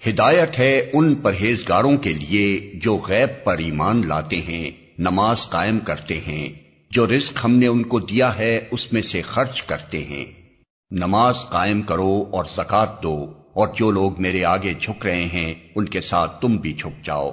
ہدایت ہے ان پرہیزگاروں کے لیے جو غیب پر ایمان لاتے ہیں، نماز قائم کرتے ہیں، جو رزق ہم نے ان کو دیا ہے اس میں سے خرچ کرتے ہیں۔ نماز قائم کرو اور زکوٰۃ دو، اور جو لوگ میرے آگے جھک رہے ہیں ان کے ساتھ تم بھی جھک جاؤ۔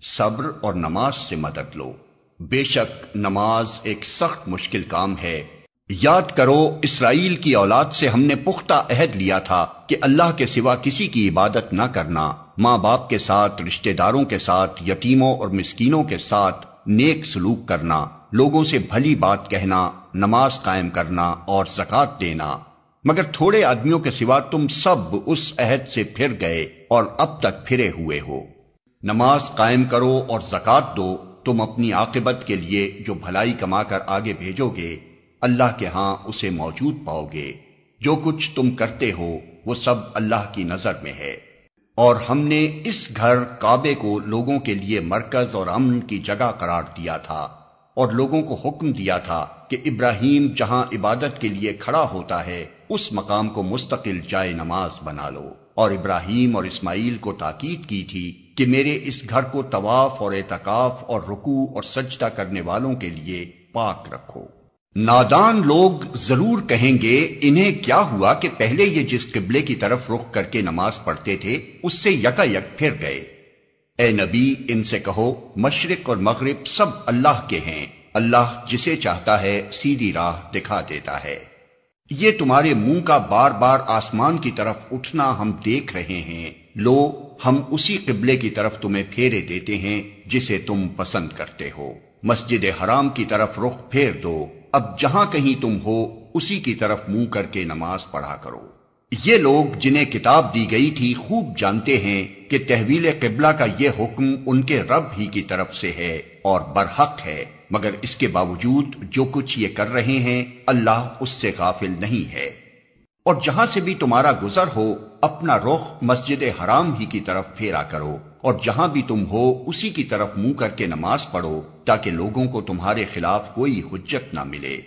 صبر اور نماز سے مدد لو، بے شک نماز ایک سخت مشکل کام ہے۔ یاد کرو اسرائیل کی اولاد سے ہم نے پختہ عہد لیا تھا کہ اللہ کے سوا کسی کی عبادت نہ کرنا، ماں باپ کے ساتھ، رشتہ داروں کے ساتھ، یتیموں اور مسکینوں کے ساتھ نیک سلوک کرنا، لوگوں سے بھلی بات کہنا، نماز قائم کرنا اور زکوٰۃ دینا۔ مگر تھوڑے آدمیوں کے سوا تم سب اس عہد سے پھر گئے اور اب تک پھرے ہوئے ہو۔ نماز قائم کرو اور زکوٰۃ دو، تم اپنی عاقبت کے لیے جو بھلائی کما کر آگے بھیجو گے اللہ کے ہاں اسے موجود پاؤ گے۔ جو کچھ تم کرتے ہو وہ سب اللہ کی نظر میں ہے۔ اور ہم نے اس گھر کعبے کو لوگوں کے لیے مرکز اور امن کی جگہ قرار دیا تھا، اور لوگوں کو حکم دیا تھا کہ ابراہیم جہاں عبادت کے لیے کھڑا ہوتا ہے اس مقام کو مستقل جائے نماز بنا لو، اور ابراہیم اور اسماعیل کو تاکید کی تھی کہ میرے اس گھر کو طواف اور اعتکاف اور رکوع اور سجدہ کرنے والوں کے لیے پاک رکھو۔ نادان لوگ ضرور کہیں گے انہیں کیا ہوا کہ پہلے یہ جس قبلے کی طرف رخ کر کے نماز پڑھتے تھے اس سے یکا یک پھر گئے۔ اے نبی ان سے کہو مشرق اور مغرب سب اللہ کے ہیں، اللہ جسے چاہتا ہے سیدھی راہ دکھا دیتا ہے۔ یہ تمہارے منہ کا بار بار آسمان کی طرف اٹھنا ہم دیکھ رہے ہیں، لو ہم اسی قبلے کی طرف تمہیں پھیرے دیتے ہیں جسے تم پسند کرتے ہو۔ مسجد حرام کی طرف رخ پھیر دو، اب جہاں کہیں تم ہو اسی کی طرف منہ کر کے نماز پڑھا کرو۔ یہ لوگ جنہیں کتاب دی گئی تھی خوب جانتے ہیں کہ تحویل قبلہ کا یہ حکم ان کے رب ہی کی طرف سے ہے اور برحق ہے، مگر اس کے باوجود جو کچھ یہ کر رہے ہیں اللہ اس سے غافل نہیں ہے۔ اور جہاں سے بھی تمہارا گزر ہو اپنا رخ مسجد حرام ہی کی طرف پھیرا کرو، اور جہاں بھی تم ہو اسی کی طرف منہ کر کے نماز پڑھو تاکہ لوگوں کو تمہارے خلاف کوئی حجت نہ ملے۔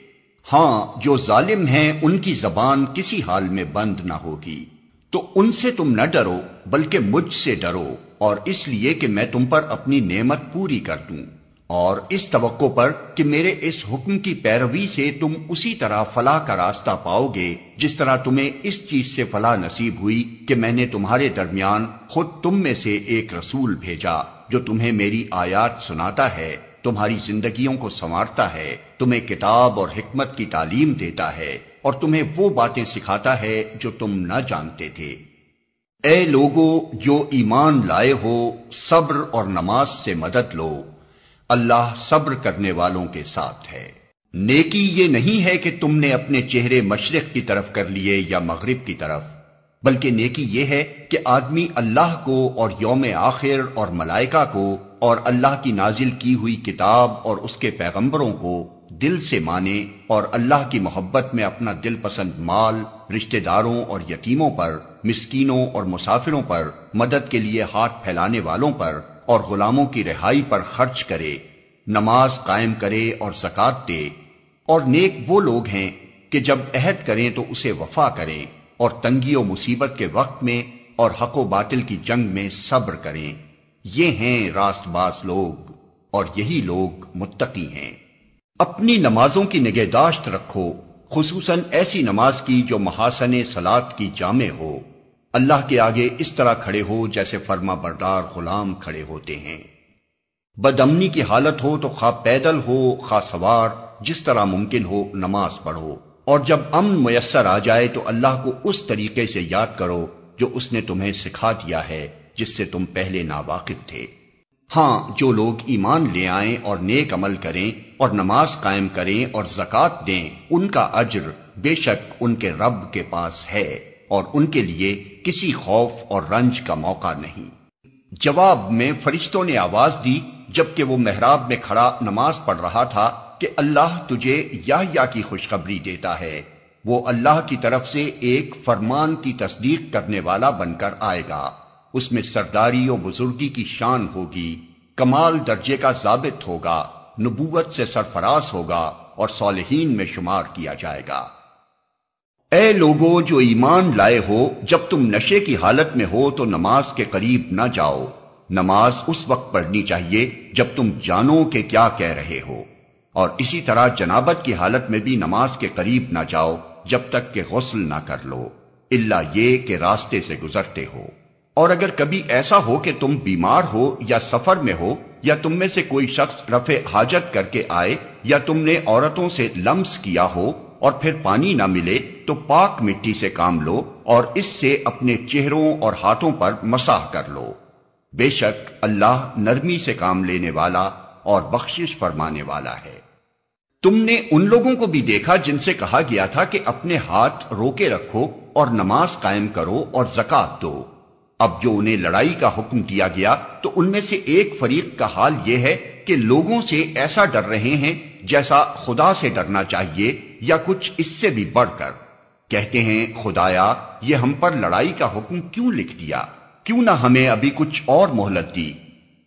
ہاں جو ظالم ہیں ان کی زبان کسی حال میں بند نہ ہوگی، تو ان سے تم نہ ڈرو بلکہ مجھ سے ڈرو، اور اس لیے کہ میں تم پر اپنی نعمت پوری کر دوں، اور اس توقع پر کہ میرے اس حکم کی پیروی سے تم اسی طرح فلاح کا راستہ پاؤ گے جس طرح تمہیں اس چیز سے فلاح نصیب ہوئی کہ میں نے تمہارے درمیان خود تم میں سے ایک رسول بھیجا جو تمہیں میری آیات سناتا ہے، تمہاری زندگیوں کو سنوارتا ہے، تمہیں کتاب اور حکمت کی تعلیم دیتا ہے، اور تمہیں وہ باتیں سکھاتا ہے جو تم نہ جانتے تھے۔ اے لوگو جو ایمان لائے ہو صبر اور نماز سے مدد لو، اللہ صبر کرنے والوں کے ساتھ ہے۔ نیکی یہ نہیں ہے کہ تم نے اپنے چہرے مشرق کی طرف کر لیے یا مغرب کی طرف، بلکہ نیکی یہ ہے کہ آدمی اللہ کو اور یوم آخر اور ملائکہ کو اور اللہ کی نازل کی ہوئی کتاب اور اس کے پیغمبروں کو دل سے مانے، اور اللہ کی محبت میں اپنا دل پسند مال رشتہ داروں اور یتیموں پر، مسکینوں اور مسافروں پر، مدد کے لیے ہاتھ پھیلانے والوں پر اور غلاموں کی رہائی پر خرچ کرے، نماز قائم کرے اور زکوٰۃ دے۔ اور نیک وہ لوگ ہیں کہ جب عہد کریں تو اسے وفا کریں، اور تنگی و مصیبت کے وقت میں اور حق و باطل کی جنگ میں صبر کریں۔ یہ ہیں راست باز لوگ، اور یہی لوگ متقی ہیں۔ اپنی نمازوں کی نگہداشت رکھو، خصوصاً ایسی نماز کی جو محاسن صلاۃ کی جامع ہو۔ اللہ کے آگے اس طرح کھڑے ہو جیسے فرما بردار غلام کھڑے ہوتے ہیں۔ بد امنی کی حالت ہو تو خواہ پیدل ہو خواہ سوار، جس طرح ممکن ہو نماز پڑھو، اور جب امن میسر آ جائے تو اللہ کو اس طریقے سے یاد کرو جو اس نے تمہیں سکھا دیا ہے جس سے تم پہلے ناواقف تھے۔ ہاں جو لوگ ایمان لے آئیں اور نیک عمل کریں اور نماز قائم کریں اور زکوٰۃ دیں ان کا اجر بے شک ان کے رب کے پاس ہے، اور ان کے لیے کسی خوف اور رنج کا موقع نہیں۔ جواب میں فرشتوں نے آواز دی جبکہ وہ محراب میں کھڑا نماز پڑھ رہا تھا کہ اللہ تجھے یحییٰ کی خوشخبری دیتا ہے، وہ اللہ کی طرف سے ایک فرمان کی تصدیق کرنے والا بن کر آئے گا، اس میں سرداری و بزرگی کی شان ہوگی، کمال درجے کا ضابط ہوگا، نبوت سے سرفراز ہوگا اور صالحین میں شمار کیا جائے گا۔ اے لوگو جو ایمان لائے ہو، جب تم نشے کی حالت میں ہو تو نماز کے قریب نہ جاؤ۔ نماز اس وقت پڑھنی چاہیے جب تم جانو کہ کیا کہہ رہے ہو، اور اسی طرح جنابت کی حالت میں بھی نماز کے قریب نہ جاؤ جب تک کہ غسل نہ کر لو، الا یہ کہ راستے سے گزرتے ہو۔ اور اگر کبھی ایسا ہو کہ تم بیمار ہو یا سفر میں ہو، یا تم میں سے کوئی شخص رفع حاجت کر کے آئے، یا تم نے عورتوں سے لمس کیا ہو اور پھر پانی نہ ملے، تو پاک مٹی سے کام لو اور اس سے اپنے چہروں اور ہاتھوں پر مسح کر لو۔ بے شک اللہ نرمی سے کام لینے والا اور بخشش فرمانے والا ہے۔ تم نے ان لوگوں کو بھی دیکھا جن سے کہا گیا تھا کہ اپنے ہاتھ روکے رکھو اور نماز قائم کرو اور زکات دو۔ اب جو انہیں لڑائی کا حکم دیا گیا تو ان میں سے ایک فریق کا حال یہ ہے کہ لوگوں سے ایسا ڈر رہے ہیں جیسا خدا سے ڈرنا چاہیے یا کچھ اس سے بھی بڑھ کر۔ کہتے ہیں خدایا یہ ہم پر لڑائی کا حکم کیوں لکھ دیا، کیوں نہ ہمیں ابھی کچھ اور مہلت دی۔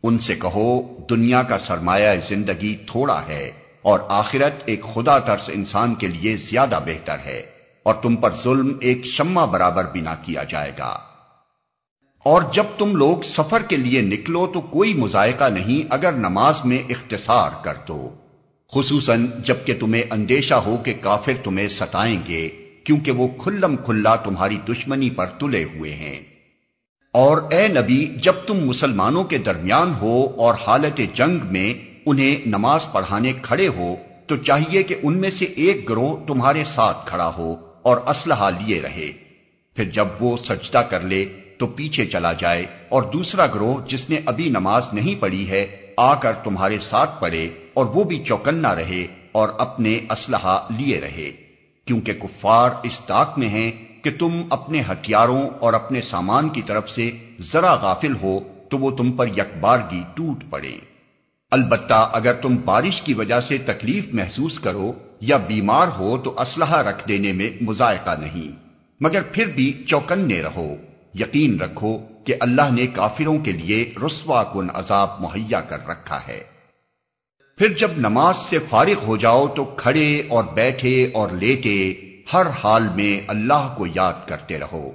ان سے کہو دنیا کا سرمایہ زندگی تھوڑا ہے اور آخرت ایک خدا ترس انسان کے لیے زیادہ بہتر ہے، اور تم پر ظلم ایک شمع برابر بھی نہ کیا جائے گا۔ اور جب تم لوگ سفر کے لیے نکلو تو کوئی مضائقہ نہیں اگر نماز میں اختصار کر دو، خصوصاً جب کہ تمہیں اندیشہ ہو کہ کافر تمہیں ستائیں گے، کیونکہ وہ کھلم کھلا تمہاری دشمنی پر تلے ہوئے ہیں۔ اور اے نبی جب تم مسلمانوں کے درمیان ہو اور حالت جنگ میں انہیں نماز پڑھانے کھڑے ہو تو چاہیے کہ ان میں سے ایک گروہ تمہارے ساتھ کھڑا ہو اور اسلحہ لیے رہے، پھر جب وہ سجدہ کر لے تو پیچھے چلا جائے، اور دوسرا گروہ جس نے ابھی نماز نہیں پڑھی ہے آ کر تمہارے ساتھ پڑھے اور وہ بھی چوکنا رہے اور اپنے اسلحہ لیے رہے، کیونکہ کفار اس طاق میں ہیں کہ تم اپنے ہتھیاروں اور اپنے سامان کی طرف سے ذرا غافل ہو تو وہ تم پر یکبارگی ٹوٹ پڑے۔ البتہ اگر تم بارش کی وجہ سے تکلیف محسوس کرو یا بیمار ہو تو اسلحہ رکھ دینے میں مضائقہ نہیں، مگر پھر بھی چوکنے رہو۔ یقین رکھو کہ اللہ نے کافروں کے لیے رسوا کن عذاب مہیا کر رکھا ہے۔ پھر جب نماز سے فارغ ہو جاؤ تو کھڑے اور بیٹھے اور لیٹے ہر حال میں اللہ کو یاد کرتے رہو،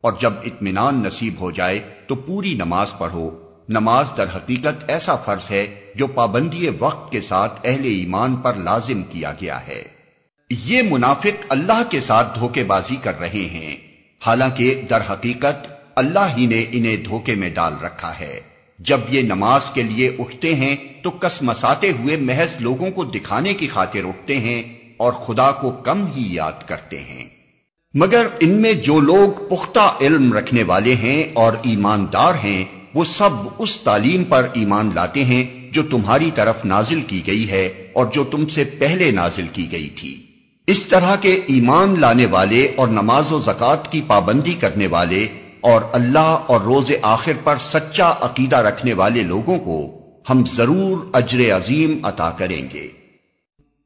اور جب اطمینان نصیب ہو جائے تو پوری نماز پڑھو۔ نماز در حقیقت ایسا فرض ہے جو پابندی وقت کے ساتھ اہل ایمان پر لازم کیا گیا ہے۔ یہ منافق اللہ کے ساتھ دھوکے بازی کر رہے ہیں، حالانکہ در حقیقت اللہ ہی نے انہیں دھوکے میں ڈال رکھا ہے۔ جب یہ نماز کے لیے اٹھتے ہیں تو کسمساتے ہوئے محض لوگوں کو دکھانے کی خاطر اٹھتے ہیں اور خدا کو کم ہی یاد کرتے ہیں۔ مگر ان میں جو لوگ پختہ علم رکھنے والے ہیں اور ایماندار ہیں وہ سب اس تعلیم پر ایمان لاتے ہیں جو تمہاری طرف نازل کی گئی ہے اور جو تم سے پہلے نازل کی گئی تھی۔ اس طرح کے ایمان لانے والے اور نماز و زکوٰۃ کی پابندی کرنے والے اور اللہ اور روز آخر پر سچا عقیدہ رکھنے والے لوگوں کو ہم ضرور اجر عظیم عطا کریں گے۔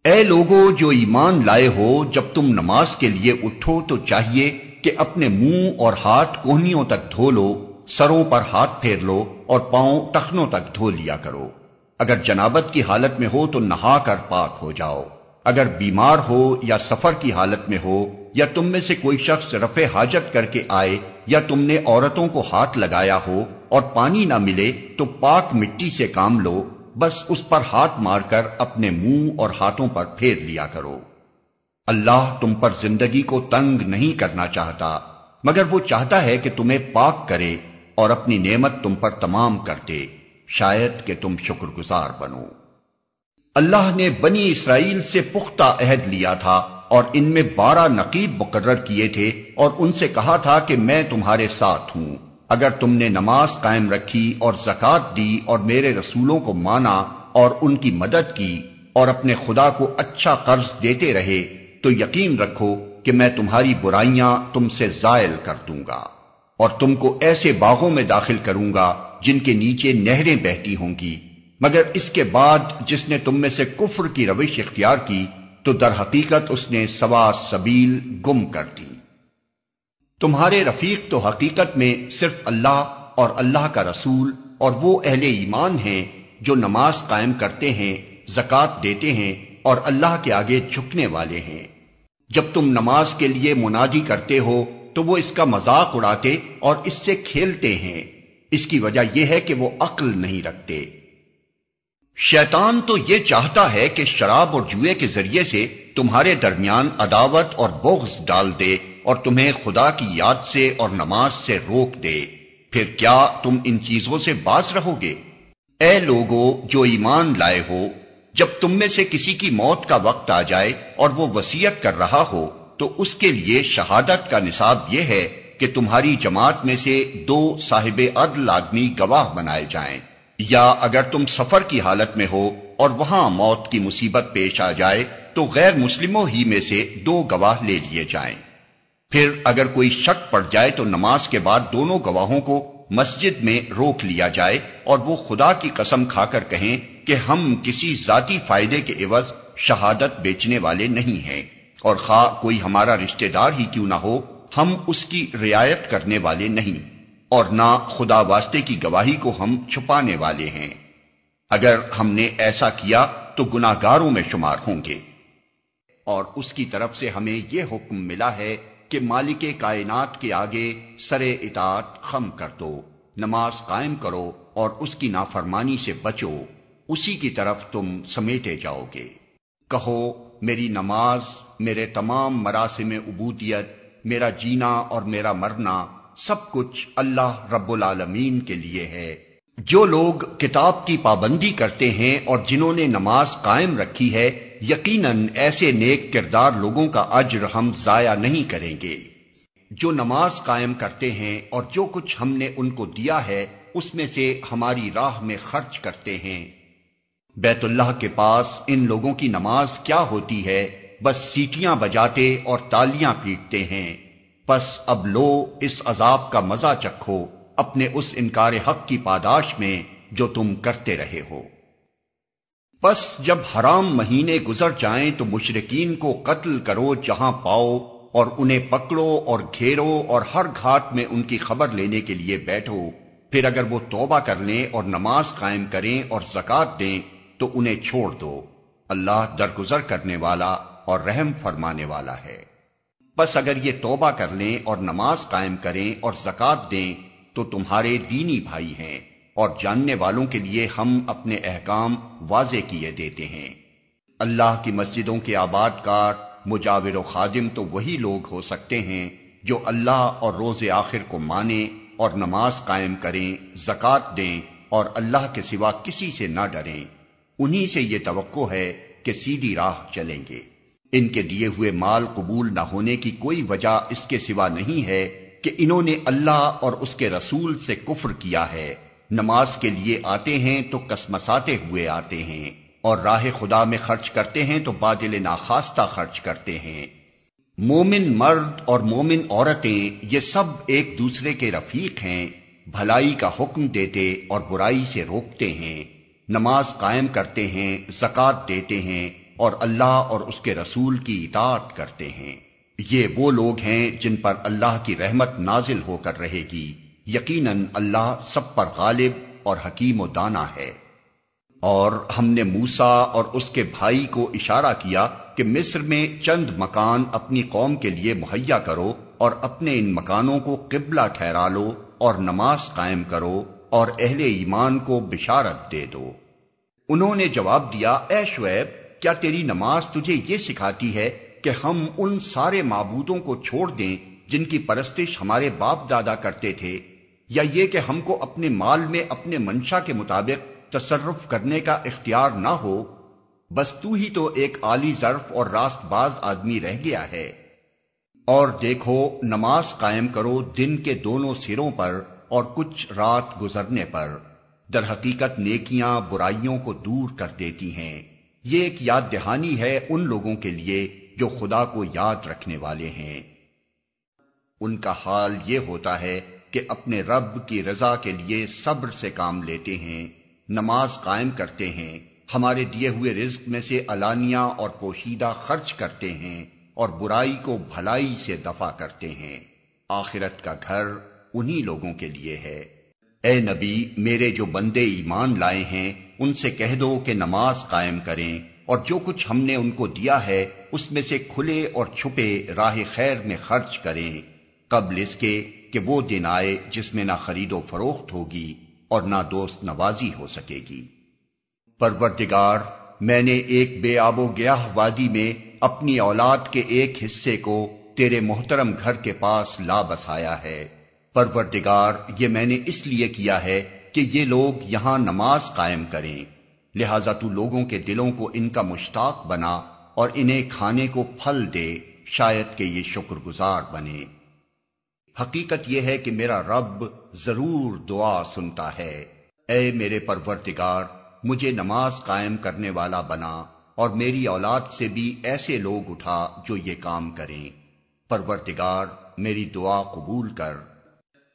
اے لوگو جو ایمان لائے ہو جب تم نماز کے لیے اٹھو تو چاہیے کہ اپنے منہ اور ہاتھ کوہنیوں تک دھو لو، سروں پر ہاتھ پھیر لو اور پاؤں ٹخنوں تک دھو لیا کرو۔ اگر جنابت کی حالت میں ہو تو نہا کر پاک ہو جاؤ۔ اگر بیمار ہو یا سفر کی حالت میں ہو یا تم میں سے کوئی شخص رفع حاجت کر کے آئے یا تم نے عورتوں کو ہاتھ لگایا ہو اور پانی نہ ملے تو پاک مٹی سے کام لو، بس اس پر ہاتھ مار کر اپنے منہ اور ہاتھوں پر پھیر لیا کرو۔ اللہ تم پر زندگی کو تنگ نہیں کرنا چاہتا، مگر وہ چاہتا ہے کہ تمہیں پاک کرے اور اپنی نعمت تم پر تمام کر دے، شاید کہ تم شکر گزار بنو۔ اللہ نے بنی اسرائیل سے پختہ عہد لیا تھا اور ان میں 12 نقیب مقرر کیے تھے اور ان سے کہا تھا کہ میں تمہارے ساتھ ہوں اگر تم نے نماز قائم رکھی اور زکوٰۃ دی اور میرے رسولوں کو مانا اور ان کی مدد کی اور اپنے خدا کو اچھا قرض دیتے رہے تو یقین رکھو کہ میں تمہاری برائیاں تم سے زائل کر دوں گا اور تم کو ایسے باغوں میں داخل کروں گا جن کے نیچے نہریں بہتی ہوں گی، مگر اس کے بعد جس نے تم میں سے کفر کی روش اختیار کی تو در حقیقت اس نے سوا سبیل گم کر دی۔ تمہارے رفیق تو حقیقت میں صرف اللہ اور اللہ کا رسول اور وہ اہل ایمان ہیں جو نماز قائم کرتے ہیں، زکوٰۃ دیتے ہیں اور اللہ کے آگے جھکنے والے ہیں۔ جب تم نماز کے لیے منادی کرتے ہو تو وہ اس کا مذاق اڑاتے اور اس سے کھیلتے ہیں، اس کی وجہ یہ ہے کہ وہ عقل نہیں رکھتے۔ شیطان تو یہ چاہتا ہے کہ شراب اور جوئے کے ذریعے سے تمہارے درمیان عداوت اور بغض ڈال دے اور تمہیں خدا کی یاد سے اور نماز سے روک دے۔ پھر کیا تم ان چیزوں سے باز رہو گے؟ اے لوگو جو ایمان لائے ہو، جب تم میں سے کسی کی موت کا وقت آ جائے اور وہ وصیت کر رہا ہو تو اس کے لیے شہادت کا نصاب یہ ہے کہ تمہاری جماعت میں سے 2 صاحب عدل آدمی گواہ بنائے جائیں، یا اگر تم سفر کی حالت میں ہو اور وہاں موت کی مصیبت پیش آ جائے تو غیر مسلموں ہی میں سے 2 گواہ لے لیے جائیں۔ پھر اگر کوئی شک پڑ جائے تو نماز کے بعد دونوں گواہوں کو مسجد میں روک لیا جائے اور وہ خدا کی قسم کھا کر کہیں کہ ہم کسی ذاتی فائدے کے عوض شہادت بیچنے والے نہیں ہیں، اور خواہ کوئی ہمارا رشتہ دار ہی کیوں نہ ہو ہم اس کی رعایت کرنے والے نہیں، اور نہ خدا واسطے کی گواہی کو ہم چھپانے والے ہیں۔ اگر ہم نے ایسا کیا تو گناہگاروں میں شمار ہوں گے۔ اور اس کی طرف سے ہمیں یہ حکم ملا ہے کہ مالک کائنات کے آگے سر اطاعت خم کر دو، نماز قائم کرو اور اس کی نافرمانی سے بچو، اسی کی طرف تم سمیٹے جاؤ گے۔ کہو میری نماز، میرے تمام مراسم عبودیت، میرا جینا اور میرا مرنا سب کچھ اللہ رب العالمین کے لیے ہے۔ جو لوگ کتاب کی پابندی کرتے ہیں اور جنہوں نے نماز قائم رکھی ہے، یقیناً ایسے نیک کردار لوگوں کا اجر ہم ضائع نہیں کریں گے۔ جو نماز قائم کرتے ہیں اور جو کچھ ہم نے ان کو دیا ہے اس میں سے ہماری راہ میں خرچ کرتے ہیں۔ بیت اللہ کے پاس ان لوگوں کی نماز کیا ہوتی ہے، بس سیٹیاں بجاتے اور تالیاں پیٹتے ہیں۔ پس اب لو اس عذاب کا مزہ چکھو اپنے اس انکار حق کی پاداش میں جو تم کرتے رہے ہو۔ پس جب حرام مہینے گزر جائیں تو مشرکین کو قتل کرو جہاں پاؤ، اور انہیں پکڑو اور گھیرو اور ہر گھاٹ میں ان کی خبر لینے کے لیے بیٹھو۔ پھر اگر وہ توبہ کر لیں اور نماز قائم کریں اور زکوٰۃ دیں تو انہیں چھوڑ دو، اللہ درگزر کرنے والا اور رحم فرمانے والا ہے۔ بس اگر یہ توبہ کر لیں اور نماز قائم کریں اور زکوٰۃ دیں تو تمہارے دینی بھائی ہیں، اور جاننے والوں کے لیے ہم اپنے احکام واضح کیے دیتے ہیں۔ اللہ کی مسجدوں کے آباد کار، مجاور و خادم تو وہی لوگ ہو سکتے ہیں جو اللہ اور روز آخر کو مانیں اور نماز قائم کریں، زکوٰۃ دیں اور اللہ کے سوا کسی سے نہ ڈریں۔ انہی سے یہ توقع ہے کہ سیدھی راہ چلیں گے۔ ان کے دیے ہوئے مال قبول نہ ہونے کی کوئی وجہ اس کے سوا نہیں ہے کہ انہوں نے اللہ اور اس کے رسول سے کفر کیا ہے۔ نماز کے لیے آتے ہیں تو کسمساتے ہوئے آتے ہیں، اور راہ خدا میں خرچ کرتے ہیں تو بادل ناخواستہ خرچ کرتے ہیں۔ مومن مرد اور مومن عورتیں یہ سب ایک دوسرے کے رفیق ہیں، بھلائی کا حکم دیتے اور برائی سے روکتے ہیں، نماز قائم کرتے ہیں، زکوٰۃ دیتے ہیں اور اللہ اور اس کے رسول کی اطاعت کرتے ہیں۔ یہ وہ لوگ ہیں جن پر اللہ کی رحمت نازل ہو کر رہے گی۔ یقیناً اللہ سب پر غالب اور حکیم و دانا ہے۔ اور ہم نے موسیٰ اور اس کے بھائی کو اشارہ کیا کہ مصر میں چند مکان اپنی قوم کے لیے مہیا کرو اور اپنے ان مکانوں کو قبلہ ٹھہرا لو اور نماز قائم کرو اور اہل ایمان کو بشارت دے دو۔ انہوں نے جواب دیا، اے شعیب، کیا تیری نماز تجھے یہ سکھاتی ہے کہ ہم ان سارے معبودوں کو چھوڑ دیں جن کی پرستش ہمارے باپ دادا کرتے تھے، یا یہ کہ ہم کو اپنے مال میں اپنے منشا کے مطابق تصرف کرنے کا اختیار نہ ہو؟ بس تو ہی تو ایک عالی ظرف اور راست باز آدمی رہ گیا ہے۔ اور دیکھو، نماز قائم کرو دن کے دونوں سروں پر اور کچھ رات گزرنے پر، در حقیقت نیکیاں برائیوں کو دور کر دیتی ہیں۔ یہ ایک یاد دہانی ہے ان لوگوں کے لیے جو خدا کو یاد رکھنے والے ہیں۔ ان کا حال یہ ہوتا ہے کہ اپنے رب کی رضا کے لیے صبر سے کام لیتے ہیں، نماز قائم کرتے ہیں، ہمارے دیے ہوئے رزق میں سے علانیہ اور پوشیدہ خرچ کرتے ہیں، اور برائی کو بھلائی سے دفع کرتے ہیں۔ آخرت کا گھر انہی لوگوں کے لیے ہے۔ اے نبی، میرے جو بندے ایمان لائے ہیں ان سے کہہ دو کہ نماز قائم کریں اور جو کچھ ہم نے ان کو دیا ہے اس میں سے کھلے اور چھپے راہ خیر میں خرچ کریں، قبل اس کے کہ وہ دن آئے جس میں نہ خرید و فروخت ہوگی اور نہ دوست نوازی ہو سکے گی۔ پروردگار، میں نے ایک بے آب و گیاہ وادی میں اپنی اولاد کے ایک حصے کو تیرے محترم گھر کے پاس لا بسایا ہے۔ پروردگار، یہ میں نے اس لیے کیا ہے کہ یہ لوگ یہاں نماز قائم کریں، لہذا تو لوگوں کے دلوں کو ان کا مشتاق بنا اور انہیں کھانے کو پھل دے، شاید کہ یہ شکر گزار بنے۔ حقیقت یہ ہے کہ میرا رب ضرور دعا سنتا ہے۔ اے میرے پروردگار، مجھے نماز قائم کرنے والا بنا اور میری اولاد سے بھی ایسے لوگ اٹھا جو یہ کام کریں۔ پروردگار، میری دعا قبول کر۔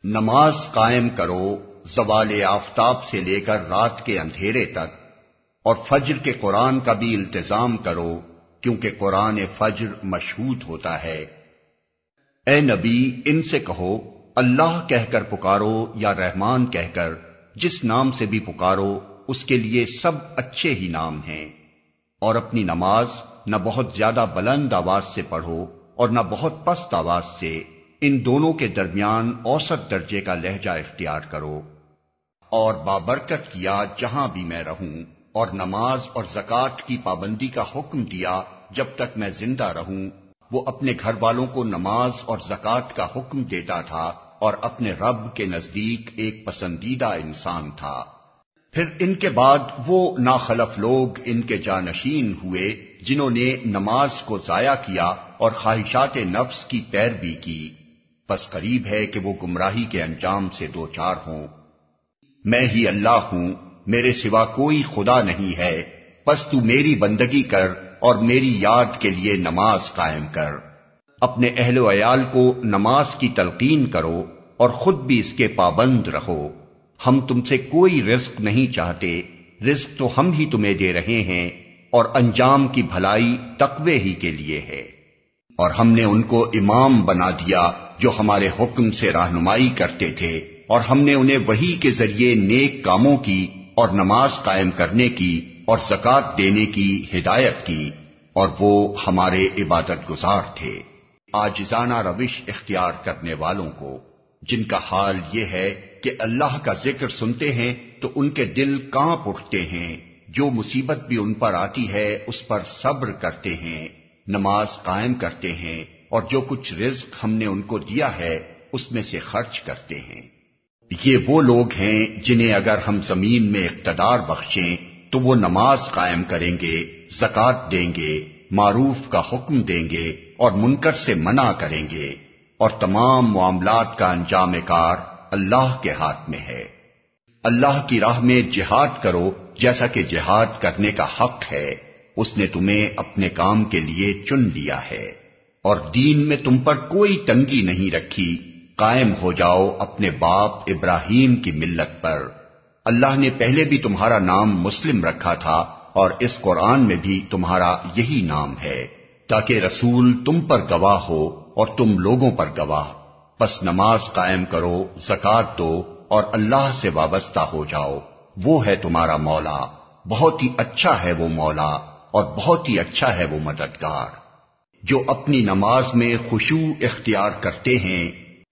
نماز قائم کرو زوال آفتاب سے لے کر رات کے اندھیرے تک، اور فجر کے قرآن کا بھی التزام کرو، کیونکہ قرآن فجر مشہود ہوتا ہے۔ اے نبی، ان سے کہو اللہ کہہ کر پکارو یا رحمان کہہ کر، جس نام سے بھی پکارو اس کے لیے سب اچھے ہی نام ہیں۔ اور اپنی نماز نہ بہت زیادہ بلند آواز سے پڑھو اور نہ بہت پست آواز سے، ان دونوں کے درمیان اوسط درجے کا لہجہ اختیار کرو۔ اور بابرکت کیا جہاں بھی میں رہوں، اور نماز اور زکوٰۃ کی پابندی کا حکم دیا جب تک میں زندہ رہوں۔ وہ اپنے گھر والوں کو نماز اور زکوٰۃ کا حکم دیتا تھا اور اپنے رب کے نزدیک ایک پسندیدہ انسان تھا۔ پھر ان کے بعد وہ ناخلف لوگ ان کے جانشین ہوئے جنہوں نے نماز کو ضائع کیا اور خواہشات نفس کی پیروی کی، پس قریب ہے کہ وہ گمراہی کے انجام سے دوچار ہوں۔ میں ہی اللہ ہوں، میرے سوا کوئی خدا نہیں ہے، پس تو میری بندگی کر اور میری یاد کے لیے نماز قائم کر۔ اپنے اہل و عیال کو نماز کی تلقین کرو اور خود بھی اس کے پابند رہو۔ ہم تم سے کوئی رزق نہیں چاہتے، رزق تو ہم ہی تمہیں دے رہے ہیں، اور انجام کی بھلائی تقوی ہی کے لیے ہے۔ اور ہم نے ان کو امام بنا دیا جو ہمارے حکم سے رہنمائی کرتے تھے، اور ہم نے انہیں وحی کے ذریعے نیک کاموں کی اور نماز قائم کرنے کی اور زکوٰۃ دینے کی ہدایت کی، اور وہ ہمارے عبادت گزار تھے۔ عاجزانہ روش اختیار کرنے والوں کو، جن کا حال یہ ہے کہ اللہ کا ذکر سنتے ہیں تو ان کے دل کانپ اٹھتے ہیں، جو مصیبت بھی ان پر آتی ہے اس پر صبر کرتے ہیں، نماز قائم کرتے ہیں، اور جو کچھ رزق ہم نے ان کو دیا ہے اس میں سے خرچ کرتے ہیں۔ یہ وہ لوگ ہیں جنہیں اگر ہم زمین میں اقتدار بخشیں تو وہ نماز قائم کریں گے، زکوٰۃ دیں گے، معروف کا حکم دیں گے اور منکر سے منع کریں گے، اور تمام معاملات کا انجام کار اللہ کے ہاتھ میں ہے۔ اللہ کی راہ میں جہاد کرو جیسا کہ جہاد کرنے کا حق ہے، اس نے تمہیں اپنے کام کے لیے چن لیا ہے، اور دین میں تم پر کوئی تنگی نہیں رکھی۔ قائم ہو جاؤ اپنے باپ ابراہیم کی ملت پر۔ اللہ نے پہلے بھی تمہارا نام مسلم رکھا تھا، اور اس قرآن میں بھی تمہارا یہی نام ہے، تاکہ رسول تم پر گواہ ہو اور تم لوگوں پر گواہ۔ پس نماز قائم کرو، زکوٰۃ دو، اور اللہ سے وابستہ ہو جاؤ، وہ ہے تمہارا مولا، بہت ہی اچھا ہے وہ مولا، اور بہت ہی اچھا ہے وہ مددگار۔ جو اپنی نماز میں خشوع اختیار کرتے ہیں،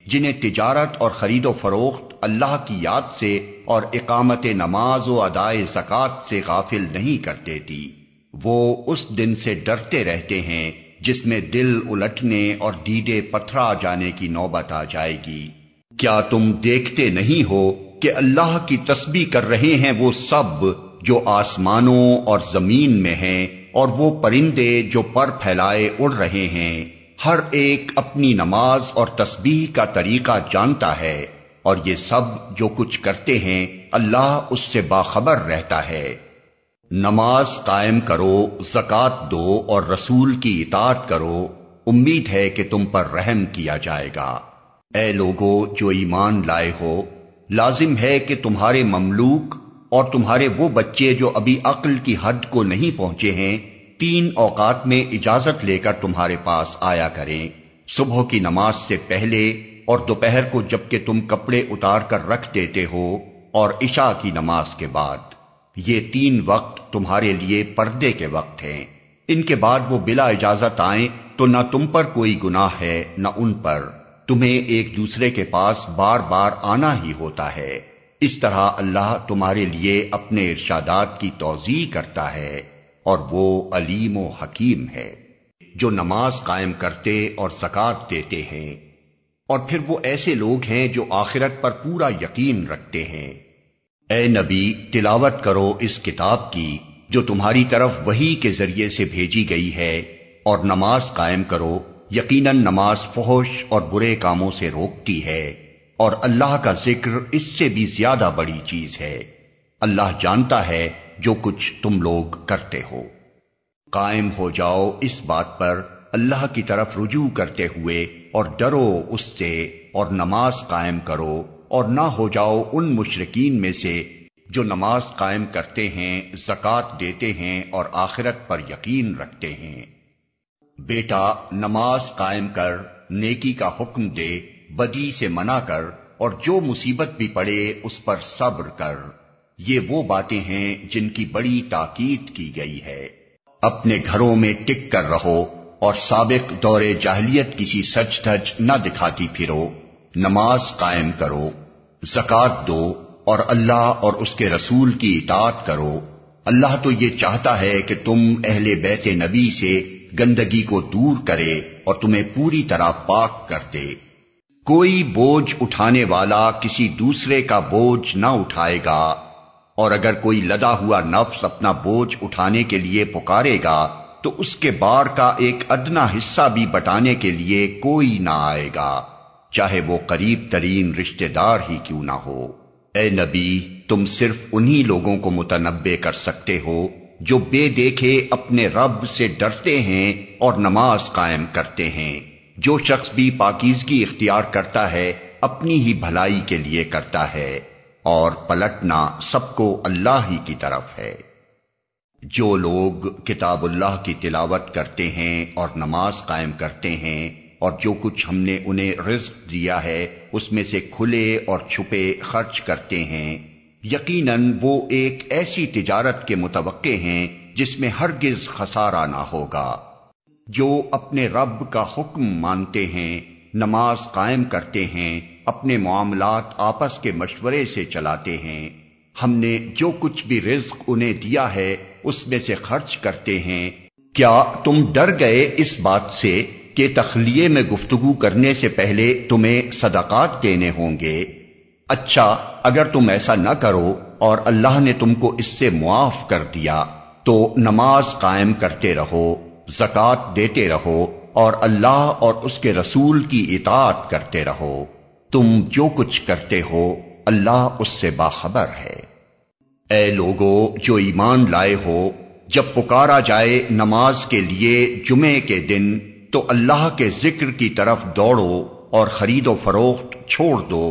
جنہیں تجارت اور خرید و فروخت اللہ کی یاد سے اور اقامت نماز و ادائے زکوٰۃ سے غافل نہیں کر دیتی، وہ اس دن سے ڈرتے رہتے ہیں جس میں دل الٹنے اور دیدے پتھرا جانے کی نوبت آ جائے گی۔ کیا تم دیکھتے نہیں ہو کہ اللہ کی تسبیح کر رہے ہیں وہ سب جو آسمانوں اور زمین میں ہیں، اور وہ پرندے جو پر پھیلائے اڑ رہے ہیں، ہر ایک اپنی نماز اور تسبیح کا طریقہ جانتا ہے، اور یہ سب جو کچھ کرتے ہیں اللہ اس سے باخبر رہتا ہے۔ نماز قائم کرو، زکوٰۃ دو، اور رسول کی اطاعت کرو، امید ہے کہ تم پر رحم کیا جائے گا۔ اے لوگو جو ایمان لائے ہو، لازم ہے کہ تمہارے مملوک اور تمہارے وہ بچے جو ابھی عقل کی حد کو نہیں پہنچے ہیں 3 اوقات میں اجازت لے کر تمہارے پاس آیا کریں، صبح کی نماز سے پہلے اور دوپہر کو جبکہ تم کپڑے اتار کر رکھ دیتے ہو، اور عشاء کی نماز کے بعد۔ یہ 3 وقت تمہارے لیے پردے کے وقت ہیں، ان کے بعد وہ بلا اجازت آئیں تو نہ تم پر کوئی گناہ ہے نہ ان پر، تمہیں ایک دوسرے کے پاس بار بار آنا ہی ہوتا ہے۔ اس طرح اللہ تمہارے لیے اپنے ارشادات کی توضیح کرتا ہے اور وہ علیم و حکیم ہے۔ جو نماز قائم کرتے اور زکوٰۃ دیتے ہیں، اور پھر وہ ایسے لوگ ہیں جو آخرت پر پورا یقین رکھتے ہیں۔ اے نبی، تلاوت کرو اس کتاب کی جو تمہاری طرف وحی کے ذریعے سے بھیجی گئی ہے، اور نماز قائم کرو، یقیناً نماز فحش اور برے کاموں سے روکتی ہے، اور اللہ کا ذکر اس سے بھی زیادہ بڑی چیز ہے۔ اللہ جانتا ہے جو کچھ تم لوگ کرتے ہو۔ قائم ہو جاؤ اس بات پر اللہ کی طرف رجوع کرتے ہوئے، اور ڈرو اس سے، اور نماز قائم کرو، اور نہ ہو جاؤ ان مشرکین میں سے جو نماز قائم کرتے ہیں، زکوٰۃ دیتے ہیں اور آخرت پر یقین رکھتے ہیں۔ بیٹا، نماز قائم کر، نیکی کا حکم دے، بدی سے منع کر، اور جو مصیبت بھی پڑے اس پر صبر کر۔ یہ وہ باتیں ہیں جن کی بڑی تاکید کی گئی ہے۔ اپنے گھروں میں ٹک کر رہو، اور سابق دور جاہلیت کسی سچ دھج نہ دکھاتی پھرو۔ نماز قائم کرو، زکوٰۃ دو، اور اللہ اور اس کے رسول کی اطاعت کرو۔ اللہ تو یہ چاہتا ہے کہ تم اہل بیت نبی سے گندگی کو دور کرے اور تمہیں پوری طرح پاک کر دے۔ کوئی بوجھ اٹھانے والا کسی دوسرے کا بوجھ نہ اٹھائے گا، اور اگر کوئی لدا ہوا نفس اپنا بوجھ اٹھانے کے لیے پکارے گا تو اس کے بار کا ایک ادنا حصہ بھی بٹانے کے لیے کوئی نہ آئے گا، چاہے وہ قریب ترین رشتہ دار ہی کیوں نہ ہو۔ اے نبی، تم صرف انہی لوگوں کو متنبع کر سکتے ہو جو بے دیکھے اپنے رب سے ڈرتے ہیں اور نماز قائم کرتے ہیں۔ جو شخص بھی پاکیزگی اختیار کرتا ہے اپنی ہی بھلائی کے لیے کرتا ہے، اور پلٹنا سب کو اللہ ہی کی طرف ہے۔ جو لوگ کتاب اللہ کی تلاوت کرتے ہیں اور نماز قائم کرتے ہیں، اور جو کچھ ہم نے انہیں رزق دیا ہے اس میں سے کھلے اور چھپے خرچ کرتے ہیں، یقیناً وہ ایک ایسی تجارت کے متوقع ہیں جس میں ہرگز خسارہ نہ ہوگا۔ جو اپنے رب کا حکم مانتے ہیں، نماز قائم کرتے ہیں، اپنے معاملات آپس کے مشورے سے چلاتے ہیں، ہم نے جو کچھ بھی رزق انہیں دیا ہے اس میں سے خرچ کرتے ہیں، کیا تم ڈر گئے اس بات سے کہ تخلیے میں گفتگو کرنے سے پہلے تمہیں صدقات دینے ہوں گے؟ اچھا، اگر تم ایسا نہ کرو اور اللہ نے تم کو اس سے معاف کر دیا تو نماز قائم کرتے رہو، زکوٰۃ دیتے رہو، اور اللہ اور اس کے رسول کی اطاعت کرتے رہو۔ تم جو کچھ کرتے ہو اللہ اس سے باخبر ہے۔ اے لوگو جو ایمان لائے ہو، جب پکارا جائے نماز کے لیے جمعے کے دن تو اللہ کے ذکر کی طرف دوڑو اور خرید و فروخت چھوڑ دو،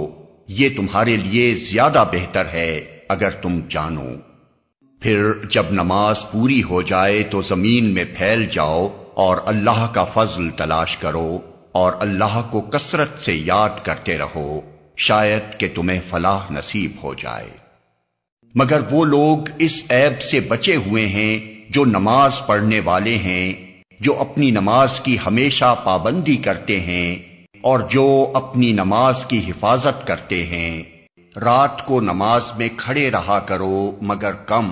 یہ تمہارے لیے زیادہ بہتر ہے اگر تم جانو۔ پھر جب نماز پوری ہو جائے تو زمین میں پھیل جاؤ اور اللہ کا فضل تلاش کرو، اور اللہ کو کثرت سے یاد کرتے رہو، شاید کہ تمہیں فلاح نصیب ہو جائے۔ مگر وہ لوگ اس عیب سے بچے ہوئے ہیں جو نماز پڑھنے والے ہیں، جو اپنی نماز کی ہمیشہ پابندی کرتے ہیں، اور جو اپنی نماز کی حفاظت کرتے ہیں۔ رات کو نماز میں کھڑے رہا کرو مگر کم۔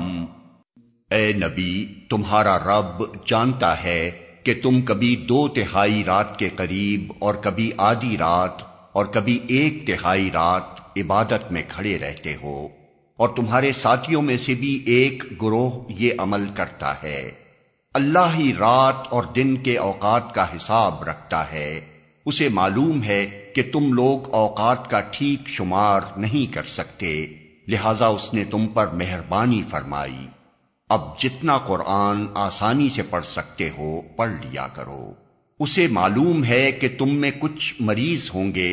اے نبی، تمہارا رب جانتا ہے کہ تم کبھی 2/3 رات کے قریب اور کبھی آدھی رات اور کبھی 1/3 رات عبادت میں کھڑے رہتے ہو، اور تمہارے ساتھیوں میں سے بھی ایک گروہ یہ عمل کرتا ہے۔ اللہ ہی رات اور دن کے اوقات کا حساب رکھتا ہے، اسے معلوم ہے کہ تم لوگ اوقات کا ٹھیک شمار نہیں کر سکتے، لہذا اس نے تم پر مہربانی فرمائی۔ اب جتنا قرآن آسانی سے پڑھ سکتے ہو پڑھ لیا کرو۔ اسے معلوم ہے کہ تم میں کچھ مریض ہوں گے،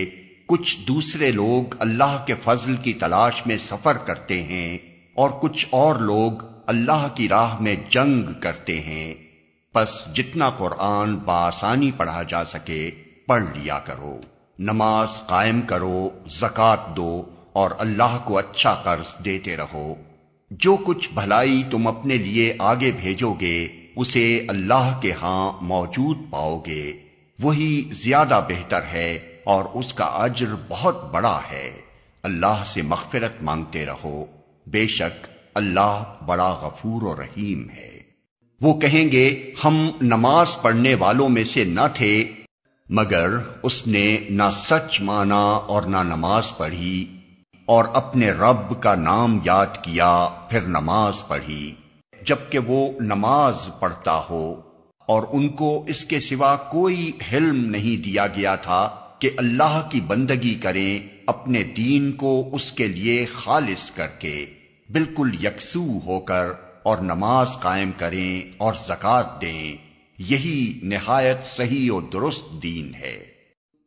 کچھ دوسرے لوگ اللہ کے فضل کی تلاش میں سفر کرتے ہیں، اور کچھ اور لوگ اللہ کی راہ میں جنگ کرتے ہیں۔ پس جتنا قرآن بآسانی پڑھا جا سکے پڑھ لیا کرو۔ نماز قائم کرو، زکوٰۃ دو، اور اللہ کو اچھا قرض دیتے رہو۔ جو کچھ بھلائی تم اپنے لیے آگے بھیجو گے اسے اللہ کے ہاں موجود پاؤ گے، وہی زیادہ بہتر ہے اور اس کا اجر بہت بڑا ہے۔ اللہ سے مغفرت مانگتے رہو، بے شک اللہ بڑا غفور و رحیم ہے۔ وہ کہیں گے ہم نماز پڑھنے والوں میں سے نہ تھے، مگر اس نے نہ سچ مانا اور نہ نماز پڑھی، اور اپنے رب کا نام یاد کیا پھر نماز پڑھی، جبکہ وہ نماز پڑھتا ہو اور ان کو اس کے سوا کوئی حلم نہیں دیا گیا تھا کہ اللہ کی بندگی کریں اپنے دین کو اس کے لیے خالص کر کے، بالکل یکسو ہو کر، اور نماز قائم کریں اور زکوٰۃ دیں، یہی نہایت صحیح و درست دین ہے۔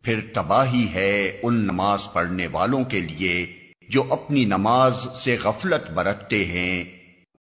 پھر تباہی ہے ان نماز پڑھنے والوں کے لیے جو اپنی نماز سے غفلت برتتے ہیں